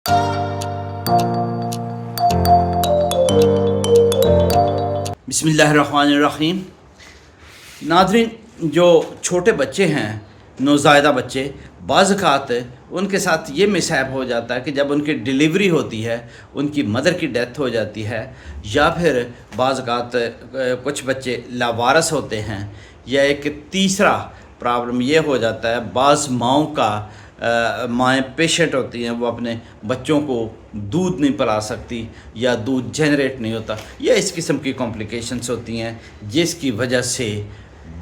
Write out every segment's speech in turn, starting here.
बिस्मिल्लाहिर्रहमानिर्रहीम। नाज़रीन, जो छोटे बच्चे हैं, नौज़ायदा बच्चे, बाज़ औक़ात उनके साथ ये मिसहैप हो जाता है कि जब उनकी डिलीवरी होती है, उनकी मदर की डेथ हो जाती है, या फिर बाज़ औक़ात कुछ बच्चे लावारिस होते हैं, या एक तीसरा प्रॉब्लम ये हो जाता है, बाज़ माँओं का माएँ पेशेंट होती हैं, वो अपने बच्चों को दूध नहीं पिला सकती या दूध जनरेट नहीं होता, या इस किस्म की कॉम्प्लिकेशंस होती हैं जिसकी वजह से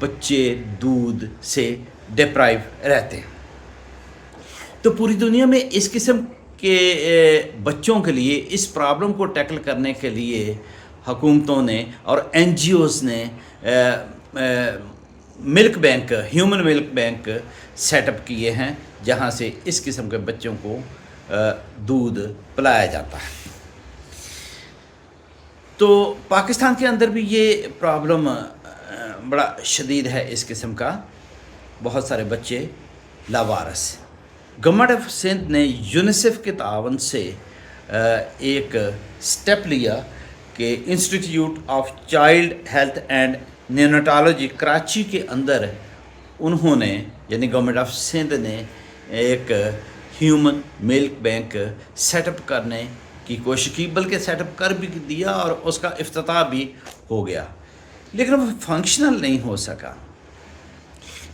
बच्चे दूध से डिप्राइव रहते हैं। तो पूरी दुनिया में इस किस्म के बच्चों के लिए, इस प्रॉब्लम को टैकल करने के लिए हुकूमतों ने और NGOs ने milk bank, human milk bank setup किए हैं, जहाँ से इस किस्म के बच्चों को दूध पिलाया जाता है। तो पाकिस्तान के अंदर भी ये प्रॉब्लम बड़ा शदीद है इस किस्म का, बहुत सारे बच्चे लावारिस। गवर्नमेंट ऑफ सिंध ने यूनिसेफ के तावन से एक स्टेप लिया कि Institute of Child Health and Neonatology Karachi के अंदर उन्होंने, यानी गवर्नमेंट ऑफ सिंध ने, एक ह्यूमन मिल्क बैंक सेटअप करने की कोशिश की, बल्कि सेटअप कर भी दिया और उसका इफ्तिताह भी हो गया, लेकिन वो फंक्शनल नहीं हो सका।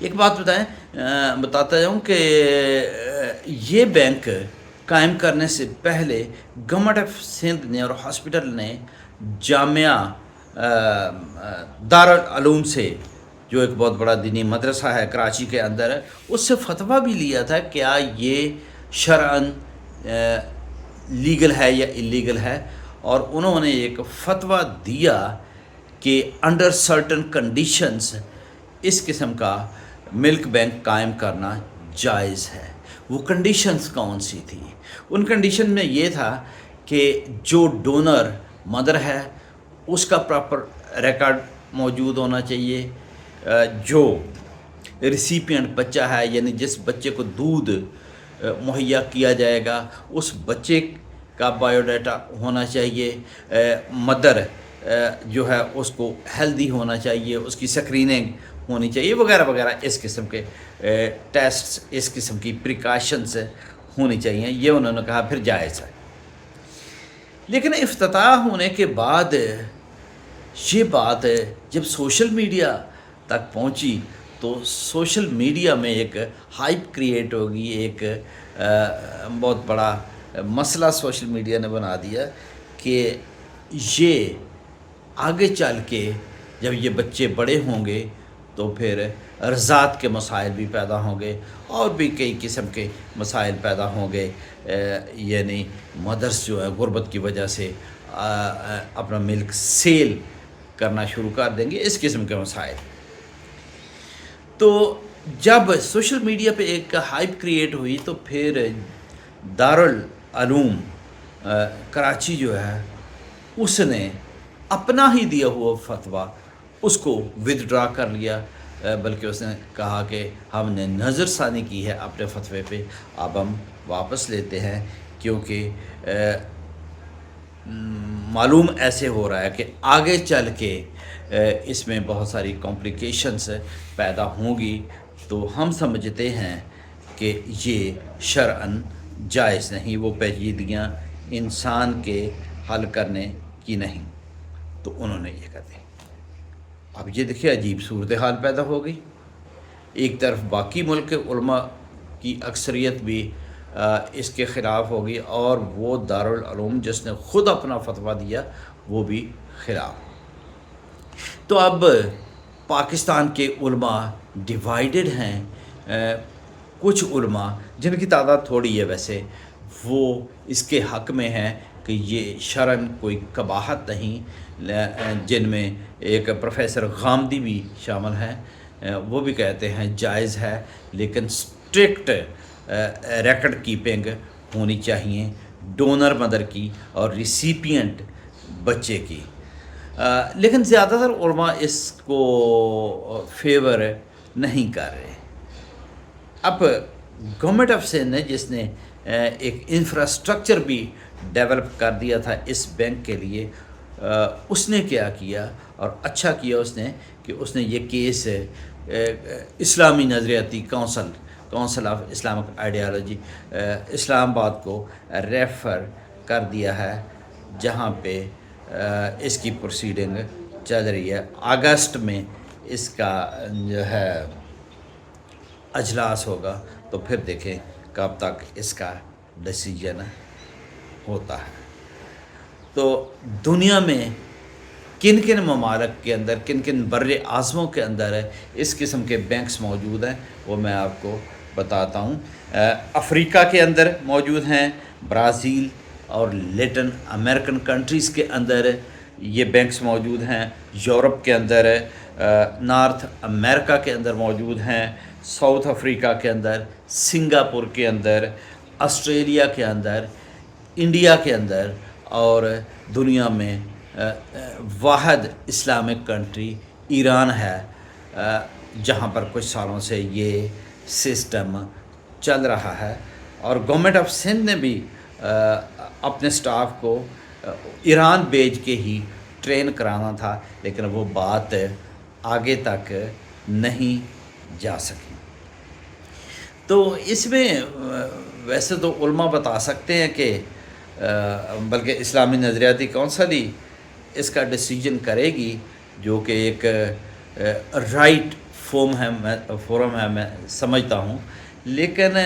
एक बात बताता जाऊँ कि ये बैंक कायम करने से पहले गवर्नमेंट ऑफ सिंध ने और हॉस्पिटल ने जामिया दारुल उलूम से, जो एक बहुत बड़ा दीनी मदरसा है कराची के अंदर, उससे फतवा भी लिया था क्या ये शरअन लीगल है या इलीगल है, और उन्होंने एक फतवा दिया कि अंडर सर्टन कंडीशंस इस किस्म का मिल्क बैंक कायम करना जायज़ है। वो कंडीशंस कौन सी थी? उन कंडीशन में ये था कि जो डोनर मदर है उसका प्रॉपर रिकॉर्ड मौजूद होना चाहिए, जो रिसिपिएंट बच्चा है, यानी जिस बच्चे को दूध मुहैया किया जाएगा, उस बच्चे का बायोडाटा होना चाहिए, मदर जो है उसको हेल्दी होना चाहिए, उसकी स्क्रीनिंग होनी चाहिए, वगैरह वगैरह, इस किस्म के टेस्ट्स, इस किस्म की प्रिकॉशंस होनी चाहिए। ये उन्होंने कहा फिर जायज़ है। लेकिन इफ्तिताह होने के बाद ये बात जब सोशल मीडिया तक पहुंची, तो सोशल मीडिया में एक हाइप क्रिएट होगी, एक बहुत बड़ा मसला सोशल मीडिया ने बना दिया कि ये आगे चल के जब ये बच्चे बड़े होंगे तो फिर रज़ात के मसाइल भी पैदा होंगे और भी कई किस्म के मसाइल पैदा होंगे, यानी मदर्स जो है गुर्बत की वजह से अपना मिल्क सेल करना शुरू कर देंगे, इस किस्म के मसाइल। तो जब सोशल मीडिया पे एक हाइप क्रिएट हुई, तो फिर दारुल उलूम कराची जो है उसने अपना ही दिया हुआ फतवा उसको विदड्रा कर लिया, बल्कि उसने कहा कि हमने नज़रसानी की है अपने फतवे पे, अब हम वापस लेते हैं, क्योंकि मालूम ऐसे हो रहा है कि आगे चल के इसमें बहुत सारी कॉम्प्लिकेशंस पैदा होंगी, तो हम समझते हैं कि ये शरअन जायज़ नहीं, वो पेचीदगियाँ इंसान के हल करने की नहीं। तो उन्होंने ये कर दी। अब ये देखिए अजीब सूरत हाल पैदा हो गई। एक तरफ बाकी मुल्क के उलमा की अक्सरियत भी इसके ख़िलाफ़ होगी, और वो दारुल उलूम जिसने ख़ुद अपना फतवा दिया वो भी ख़िलाफ़। तो अब पाकिस्तान के उलमा डिवाइडेड हैं। कुछ उलमा, जिनकी तादाद थोड़ी है वैसे, वो इसके हक़ में हैं कि ये शरन कोई कबाहत नहीं, जिनमें एक प्रोफेसर गामदी भी शामिल हैं। वो भी कहते हैं जायज़ है, लेकिन स्ट्रिक्ट रिकॉर्ड कीपिंग होनी चाहिए डोनर मदर की और रिसिपिएंट बच्चे की। लेकिन ज़्यादातर उलमा इसको फेवर नहीं कर रहे। अब गवर्नमेंट ऑफ सिंध ने, जिसने ایک انفراسٹرکچر بھی ڈیولپ کر دیا تھا اس بینک کے لیے. اس نے کیا کیا اور اچھا کیا اس نے کہ اس نے یہ کیس اسلامی نظریاتی کونسل آف اسلامک آئیڈیالوجی اسلام آباد کو ریفر کر دیا ہے، جہاں پہ اس کی پروسیڈنگ چل رہی ہے. اگست میں اس کا جو ہے اجلاس ہوگا، تو پھر دیکھیں کب تک اس کا ڈیسیجن ہوتا ہے. تو دنیا میں کن کن ممالک کے اندر، کن کن بر اعظموں کے اندر اس قسم کے بینکس موجود ہیں، وہ میں آپ کو بتاتا ہوں. افریقہ کے اندر موجود ہیں، برازیل اور لیٹن امریکن کنٹریز کے اندر یہ بینکس موجود ہیں. یورپ کے اندر، نارتھ امریکہ کے اندر موجود ہیں، ساؤتھ افریقہ کے اندر، سنگاپور کے اندر، آسٹریلیا کے اندر، انڈیا کے اندر، اور دنیا میں واحد اسلامک کنٹری ایران ہے، جہاں پر کچھ سالوں سے یہ سسٹم چل رہا ہے. اور گورنمنٹ آف سندھ نے بھی اپنے سٹاف کو ایران بھیج کے ہی ٹرین کرانا تھا، لیکن وہ بات آگے تک نہیں جا سکی. تو اس میں ویسے تو علماء بتا سکتے ہیں کہ بلکہ اسلامی نظریاتی کونسل ہی اس کا ڈیسیجن کرے گی، جو کہ ایک رائٹ فورم ہے میں سمجھتا ہوں. لیکن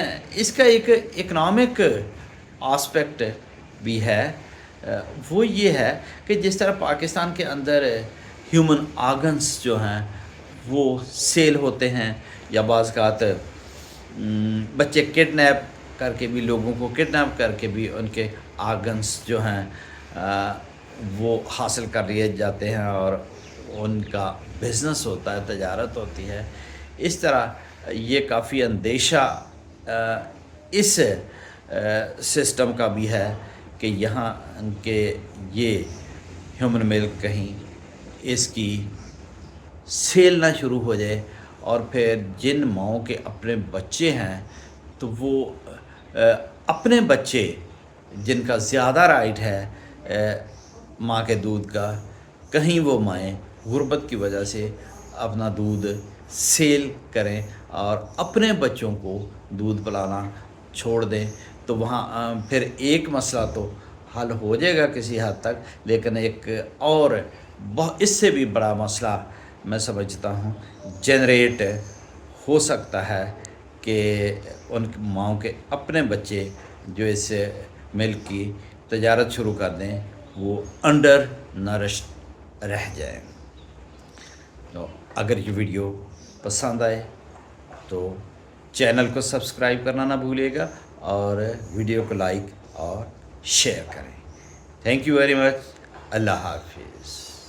اس کا ایک اکنامک آسپیکٹ بھی ہے. وہ یہ ہے کہ جس طرح پاکستان کے اندر ہیومن آرگنس جو ہیں وہ سیل ہوتے ہیں، یا بعض اوقات بچے کڈنیپ کر کے بھی، لوگوں کو کڈنیپ کر کے بھی ان کے آرگنس جو ہیں وہ حاصل کر لیے جاتے ہیں اور ان کا بزنس ہوتا ہے، تجارت ہوتی ہے. اس طرح یہ کافی اندیشہ اس سسٹم کا بھی ہے کہ یہاں کہ یہ ہیومن ملک کہیں اس کی سیل نہ شروع ہو جائے، اور پھر جن ماؤں کے اپنے بچے ہیں تو وہ اپنے بچے جن کا زیادہ رائٹ ہے ماں کے دودھ کا، کہیں وہ مائیں غربت کی وجہ سے اپنا دودھ سیل کریں اور اپنے بچوں کو دودھ پلانا چھوڑ دیں، تو وہاں پھر ایک مسئلہ تو حل ہو جائے گا کسی حد تک. لیکن ایک اور اس سے بھی بڑا مسئلہ میں سمجھتا ہوں جنریٹ ہو سکتا ہے کہ ان ماؤں کے اپنے بچے جو اس ملک کی تجارت شروع کر دیں وہ انڈر نرشڈ رہ جائیں. تو اگر یہ ویڈیو پسند آئے تو چینل کو سبسکرائب کرنا نہ بھولیے گا، اور ویڈیو کو لائک اور شیئر کریں. Thank you very much. اللہ حافظ.